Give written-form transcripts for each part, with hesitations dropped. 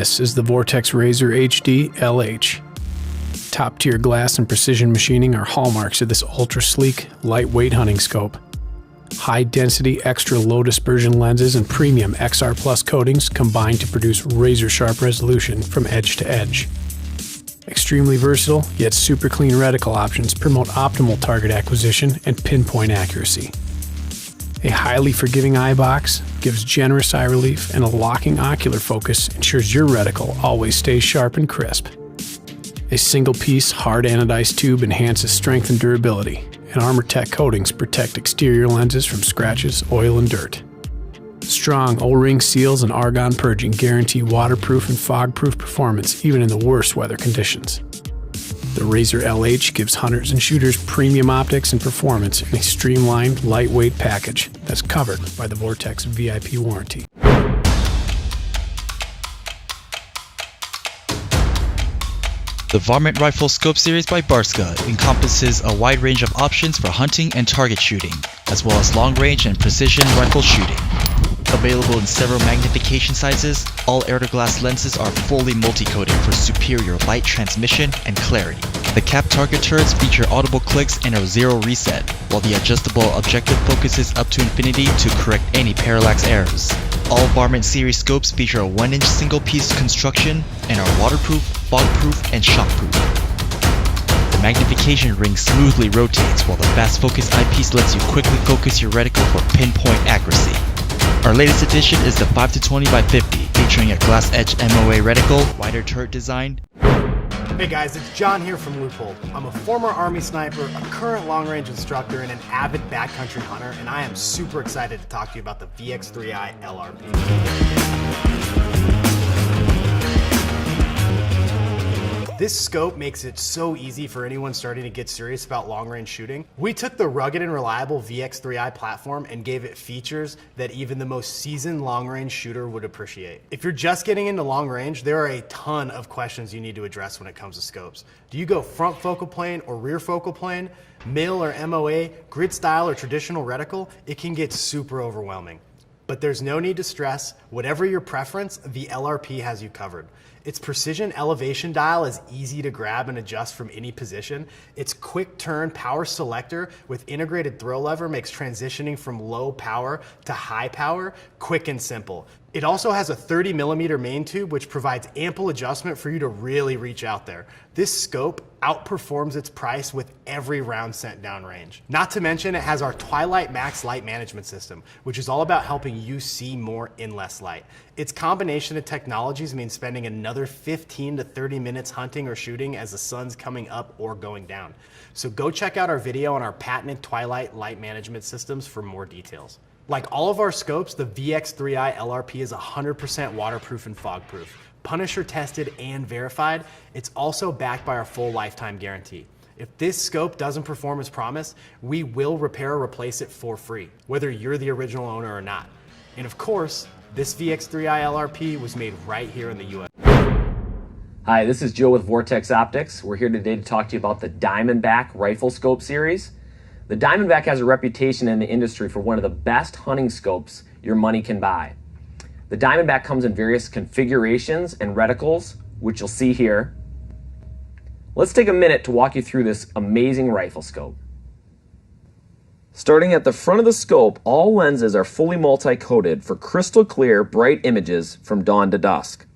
This is the Vortex Razor HD LH. Top-tier glass and precision machining are hallmarks of this ultra-sleek, lightweight hunting scope. High-density, extra low dispersion lenses and premium XR Plus coatings combine to produce razor-sharp resolution from edge to edge. Extremely versatile, yet super clean reticle options promote optimal target acquisition and pinpoint accuracy. A highly forgiving eye box gives generous eye relief, and a locking ocular focus ensures your reticle always stays sharp and crisp. A single-piece hard anodized tube enhances strength and durability, and ArmorTech coatings protect exterior lenses from scratches, oil, and dirt. Strong O-ring seals and argon purging guarantee waterproof and fog-proof performance even in the worst weather conditions. The Razor LH gives hunters and shooters premium optics and performance in a streamlined, lightweight package that's covered by the Vortex VIP warranty. The Varmint Riflescope series by BARSKA encompasses a wide range of options for hunting and target shooting, as well as long-range and precision rifle shooting. Available in several magnification sizes, all air-to-glass lenses are fully multi-coated for superior light transmission and clarity. The cap target turrets feature audible clicks and a zero reset, while the adjustable objective focuses up to infinity to correct any parallax errors. All Varmint series scopes feature a 1-inch single-piece construction and are waterproof, fog-proof, and shockproof. The magnification ring smoothly rotates, while the fast focus eyepiece lets you quickly focus your reticle for pinpoint accuracy. Our latest addition is the 5-20x50, featuring a glass edge MOA reticle, wider turret design. Hey guys, it's John here from Leupold. I'm a former Army sniper, a current long-range instructor, and an avid backcountry hunter, and I am super excited to talk to you about the VX3i LRP. This scope makes it so easy for anyone starting to get serious about long-range shooting. We took the rugged and reliable VX3i platform and gave it features that even the most seasoned long-range shooter would appreciate. If you're just getting into long range, there are a ton of questions you need to address when it comes to scopes. Do you go front focal plane or rear focal plane, mil or MOA, grid style or traditional reticle? It can get super overwhelming. But there's no need to stress. Whatever your preference, the LRP has you covered. Its precision elevation dial is easy to grab and adjust from any position. Its quick turn power selector with integrated throw lever makes transitioning from low power to high power quick and simple. It also has a 30mm main tube, which provides ample adjustment for you to really reach out there. This scope outperforms its price with every round sent downrange. Not to mention, it has our Twilight Max light management system, which is all about helping you see more in less light. Its combination of technologies means spending another 15 to 30 minutes hunting or shooting as the sun's coming up or going down. So go check out our video on our patented Twilight light management systems for more details. Like all of our scopes, the VX3i LRP is 100% waterproof and fog-proof. Punisher tested and verified. It's also backed by our full lifetime guarantee. If this scope doesn't perform as promised, we will repair or replace it for free, whether you're the original owner or not. And of course, this VX3i LRP was made right here in the US. Hi, this is Joe with Vortex Optics. We're here today to talk to you about the Diamondback Riflescope series. The Diamondback has a reputation in the industry for one of the best hunting scopes your money can buy. The Diamondback comes in various configurations and reticles, which you'll see here. Let's take a minute to walk you through this amazing rifle scope. Starting at the front of the scope, all lenses are fully multi-coated for crystal clear, bright images from dawn to dusk.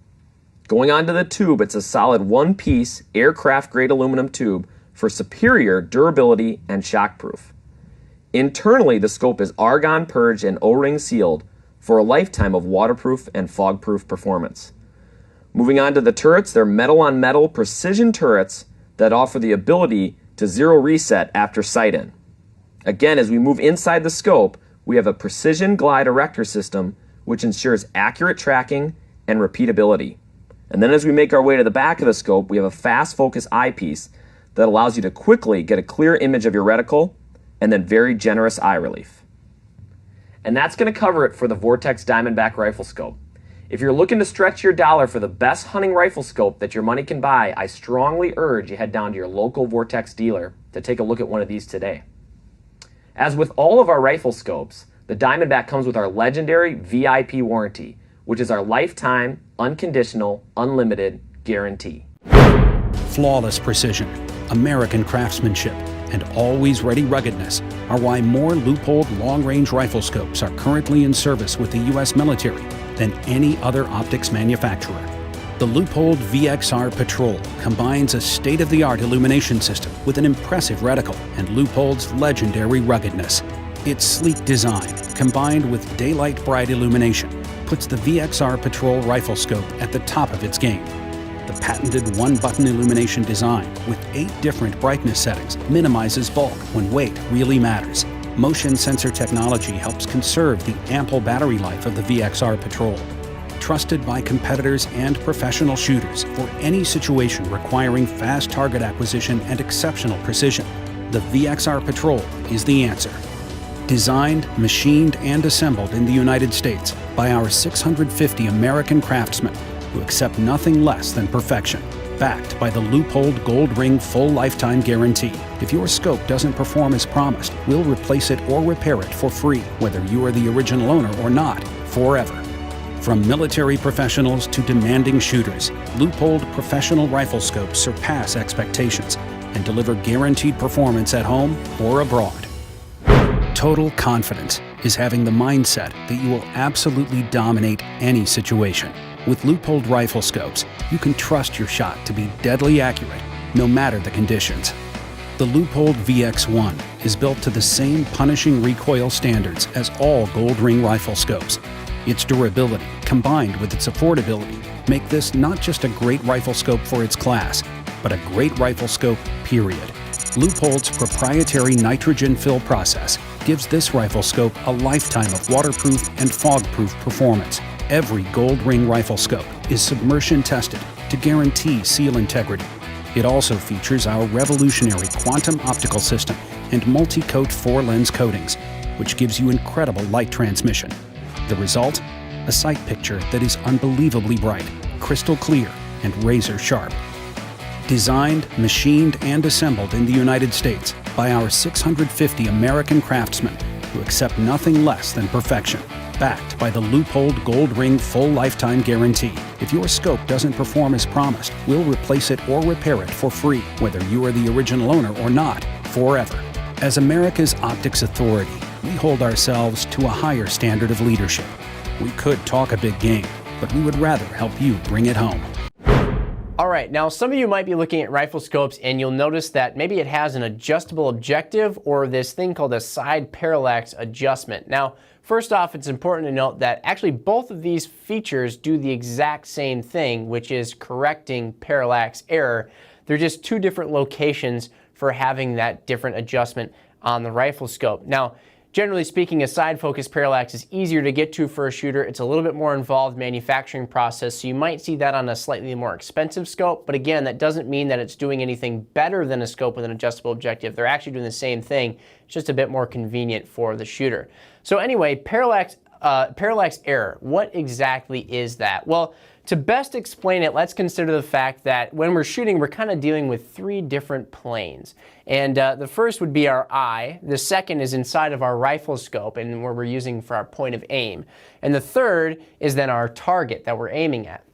Going on to the tube, it's a solid one-piece aircraft-grade aluminum tube for superior durability and shockproof. Internally, the scope is argon purged and O-ring sealed for a lifetime of waterproof and fog-proof performance. Moving on to the turrets, they're metal-on-metal precision turrets that offer the ability to zero reset after sight-in. Again, as we move inside the scope, we have a precision glide erector system which ensures accurate tracking and repeatability. And then as we make our way to the back of the scope, we have a fast focus eyepiece that allows you to quickly get a clear image of your reticle and then very generous eye relief. And that's going to cover it for the Vortex Diamondback Riflescope. If you're looking to stretch your dollar for the best hunting rifle scope that your money can buy, I strongly urge you head down to your local Vortex dealer to take a look at one of these today. As with all of our rifle scopes, the Diamondback comes with our legendary VIP warranty, which is our lifetime, unconditional, unlimited guarantee. Flawless precision, American craftsmanship, and always ready ruggedness are why more Leupold long-range rifle scopes are currently in service with the U.S. military than any other optics manufacturer. The Leupold VXR Patrol combines a state-of-the-art illumination system with an impressive reticle and Leupold's legendary ruggedness. Its sleek design, combined with daylight bright illumination, puts the VXR Patrol rifle scope at the top of its game. The patented one-button illumination design with 8 different brightness settings minimizes bulk when weight really matters. Motion sensor technology helps conserve the ample battery life of the VXR Patrol. Trusted by competitors and professional shooters for any situation requiring fast target acquisition and exceptional precision, the VXR Patrol is the answer. Designed, machined, and assembled in the United States by our 650 American craftsmen who accept nothing less than perfection, backed by the Leupold Gold Ring full lifetime guarantee. If your scope doesn't perform as promised, we'll replace it or repair it for free, whether you are the original owner or not, forever. From military professionals to demanding shooters, Leupold professional rifle scopes surpass expectations and deliver guaranteed performance at home or abroad. Total confidence is having the mindset that you will absolutely dominate any situation. With Leupold rifle scopes, you can trust your shot to be deadly accurate, no matter the conditions. The Leupold VX1 is built to the same punishing recoil standards as all Gold Ring rifle scopes. Its durability, combined with its affordability, make this not just a great rifle scope for its class, but a great rifle scope, period. Leupold's proprietary nitrogen fill process gives this rifle scope a lifetime of waterproof and fog-proof performance. Every Gold Ring rifle scope is submersion tested to guarantee seal integrity. It also features our revolutionary quantum optical system and multi-coat 4-lens coatings, which gives you incredible light transmission. The result? A sight picture that is unbelievably bright, crystal clear, and razor sharp. Designed, machined, and assembled in the United States by our 650 American craftsmen who accept nothing less than perfection, backed by the Leupold Gold Ring full lifetime guarantee. If your scope doesn't perform as promised, we'll replace it or repair it for free, whether you are the original owner or not, forever. As America's optics authority, we hold ourselves to a higher standard of leadership. We could talk a big game, but we would rather help you bring it home. All right, now some of you might be looking at rifle scopes and you'll notice that maybe it has an adjustable objective or this thing called a side parallax adjustment. Now, first off, it's important to note that actually both of these features do the exact same thing, which is correcting parallax error. They're just 2 different locations for having that different adjustment on the rifle scope. Now, generally speaking, a side focus parallax is easier to get to for a shooter. It's a little bit more involved manufacturing process, so you might see that on a slightly more expensive scope. But again, that doesn't mean that it's doing anything better than a scope with an adjustable objective. They're actually doing the same thing. It's just a bit more convenient for the shooter. So anyway, parallax error. What exactly is that? Well, to best explain it, let's consider the fact that when we're shooting, we're kind of dealing with 3 different planes. And the first would be our eye. The second is inside of our rifle scope and where we're using for our point of aim. And the third is then our target that we're aiming at.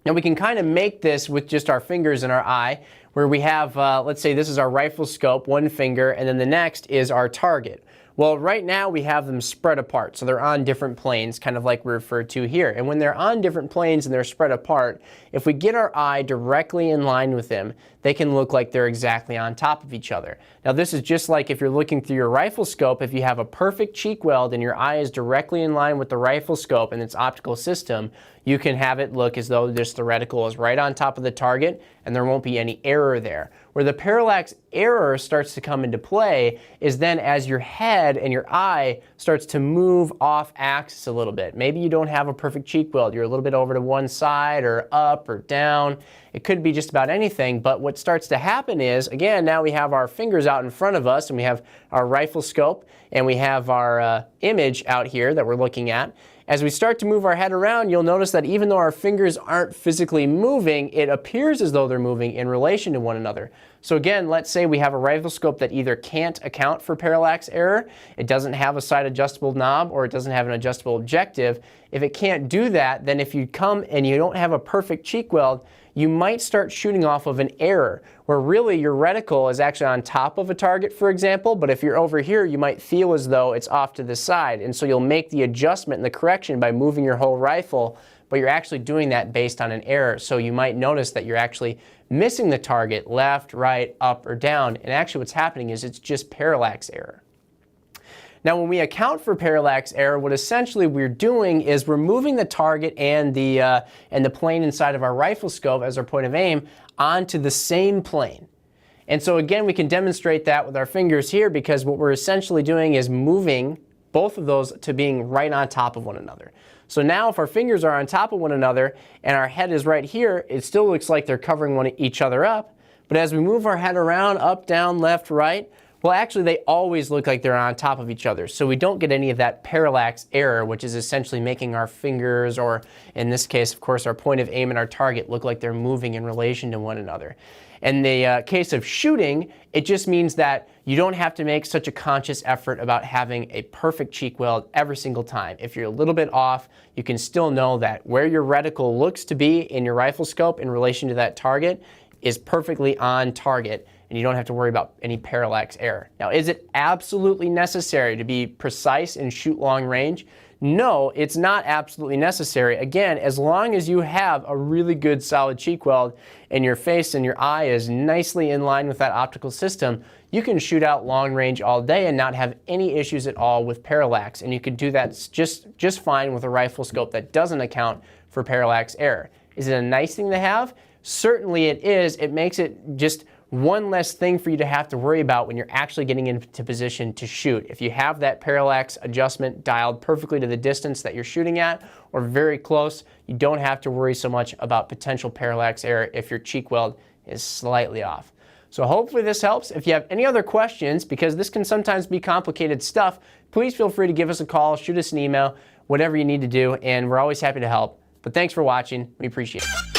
Now we can kind of make this with just our fingers in our eye, where we have, let's say this is our rifle scope, 1 finger, and then the next is our target. Well, right now we have them spread apart, so they're on different planes, kind of like we referred to here. And when they're on different planes and they're spread apart, if we get our eye directly in line with them, they can look like they're exactly on top of each other. Now this is just like if you're looking through your rifle scope, if you have a perfect cheek weld and your eye is directly in line with the rifle scope and its optical system, you can have it look as though just the reticle is right on top of the target and there won't be any error there. Where the parallax error starts to come into play is then as your head and your eye starts to move off axis a little bit. Maybe you don't have a perfect cheek weld. You're a little bit over to one side or up or down. It could be just about anything, but what starts to happen is, again, now we have our fingers out in front of us and we have our rifle scope and we have our image out here that we're looking at. As we start to move our head around, you'll notice that even though our fingers aren't physically moving, it appears as though they're moving in relation to one another. So again, let's say we have a Riflescope that either can't account for parallax error, it doesn't have a side adjustable knob, or it doesn't have an adjustable objective. If it can't do that, then if you come and you don't have a perfect cheek weld, you might start shooting off of an error, where really your reticle is actually on top of a target, for example, but if you're over here, you might feel as though it's off to the side, and so you'll make the adjustment and the correction by moving your whole rifle, but you're actually doing that based on an error. So you might notice that you're actually missing the target left, right, up, or down, and actually what's happening is it's just parallax error. Now when we account for parallax error, what essentially we're doing is we're moving the target and the plane inside of our Riflescope as our point of aim onto the same plane. And so again, we can demonstrate that with our fingers here, because what we're essentially doing is moving both of those to being right on top of one another. So now if our fingers are on top of one another and our head is right here, it still looks like they're covering each other up. But as we move our head around, up, down, left, right, well actually they always look like they're on top of each other. So we don't get any of that parallax error, which is essentially making our fingers, or in this case, of course, our point of aim and our target look like they're moving in relation to one another. In the case of shooting, it just means that you don't have to make such a conscious effort about having a perfect cheek weld every single time. If you're a little bit off, you can still know that where your reticle looks to be in your Riflescope in relation to that target is perfectly on target, and you don't have to worry about any parallax error. Now, is it absolutely necessary to be precise and shoot long range? No, it's not absolutely necessary. Again, as long as you have a really good solid cheek weld and your face and your eye is nicely in line with that optical system, you can shoot out long range all day and not have any issues at all with parallax. And you can do that just fine with a Riflescope that doesn't account for parallax error. Is it a nice thing to have? Certainly it is. It makes it just one less thing for you to have to worry about when you're actually getting into position to shoot. If you have that parallax adjustment dialed perfectly to the distance that you're shooting at, or very close, you don't have to worry so much about potential parallax error if your cheek weld is slightly off. So hopefully this helps. If you have any other questions, because this can sometimes be complicated stuff, please feel free to give us a call, shoot us an email, whatever you need to do, and we're always happy to help. But thanks for watching. We appreciate it.